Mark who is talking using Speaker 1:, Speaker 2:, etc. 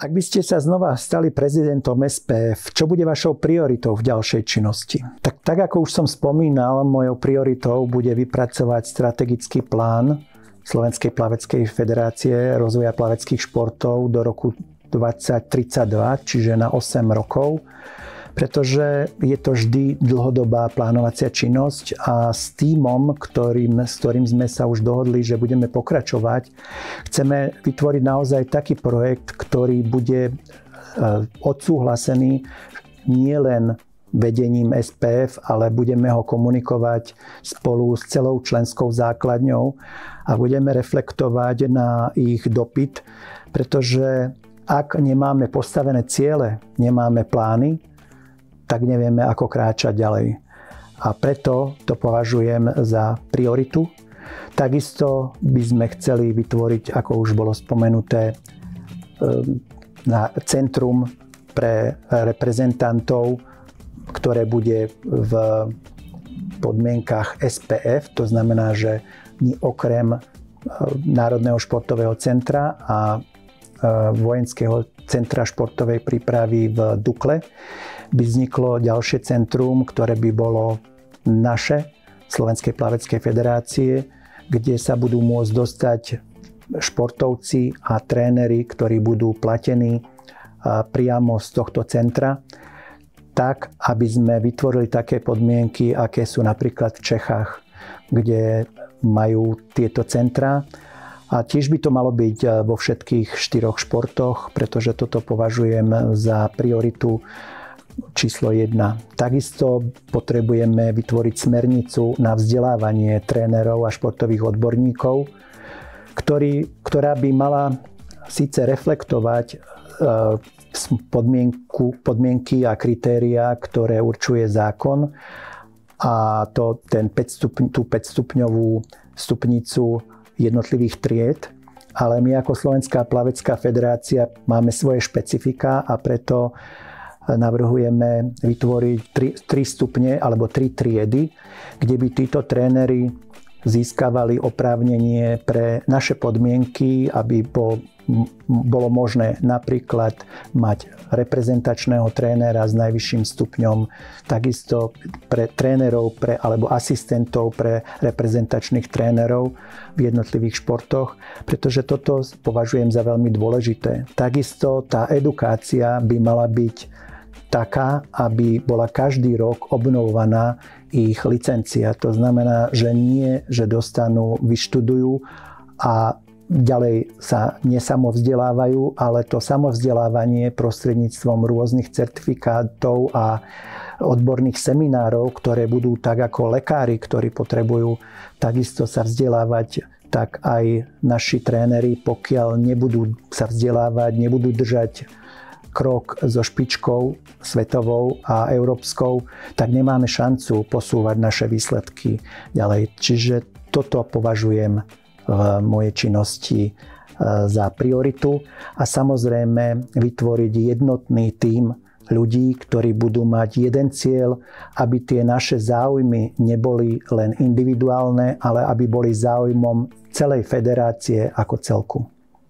Speaker 1: Ak by ste sa znova stali prezidentom SPF, čo bude vašou prioritou v ďalšej činnosti? Tak ako už som spomínal, mojou prioritou bude vypracovať strategický plán Slovenskej plaveckej federácie rozvoja plaveckých športov do roku 2032, čiže na 8 rokov, pretože je to vždy dlhodobá plánovacia činnosť a s tímom, s ktorým sme sa už dohodli, že budeme pokračovať, chceme vytvoriť naozaj taký projekt, ktorý bude odsúhlasený nielen vedením SPF, ale budeme ho komunikovať spolu s celou členskou základňou a budeme reflektovať na ich dopyt, pretože ak nemáme postavené ciele, nemáme plány, tak nevieme, ako kráčať ďalej. A preto to považujem za prioritu. Takisto by sme chceli vytvoriť, ako už bolo spomenuté, na centrum pre reprezentantov, ktoré bude v podmienkach SPF, to znamená, že okrem Národného športového centra a Vojenského centra športovej prípravy v Dukle by vzniklo ďalšie centrum, ktoré by bolo naše, Slovenskej plaveckej federácie, kde sa budú môcť dostať športovci a tréneri, ktorí budú platení priamo z tohto centra, tak, aby sme vytvorili také podmienky, aké sú napríklad v Čechách, kde majú tieto centra. A tiež by to malo byť vo všetkých 4 športoch, pretože toto považujem za prioritu číslo 1. Takisto potrebujeme vytvoriť smernicu na vzdelávanie trénerov a športových odborníkov, ktorá by mala síce reflektovať podmienky a kritériá, ktoré určuje zákon, a tú 5-stupňovú stupnicu jednotlivých tried, ale my ako Slovenská plavecká federácia máme svoje špecifika a preto navrhujeme vytvoriť 3 stupne alebo 3 triedy, kde by títo tréneri získavali oprávnenie pre naše podmienky, aby bolo možné napríklad mať reprezentačného trénera s najvyšším stupňom, takisto pre trénerov alebo asistentov pre reprezentačných trénerov v jednotlivých športoch, pretože toto považujem za veľmi dôležité. Takisto tá edukácia by mala byť taká, aby bola každý rok obnovovaná ich licencia. To znamená, že nie, že vyštudujú a ďalej sa nesamovzdelávajú, ale to samovzdelávanie prostredníctvom rôznych certifikátov a odborných seminárov, ktoré budú tak ako lekári, ktorí potrebujú takisto sa vzdelávať, tak aj naši tréneri, pokiaľ nebudú sa vzdelávať, nebudú držať krok so špičkou svetovou a európskou, tak nemáme šancu posúvať naše výsledky ďalej. Čiže toto považujem v mojej činnosti za prioritu a samozrejme vytvoriť jednotný tím ľudí, ktorí budú mať jeden cieľ, aby tie naše záujmy neboli len individuálne, ale aby boli záujmom celej federácie ako celku.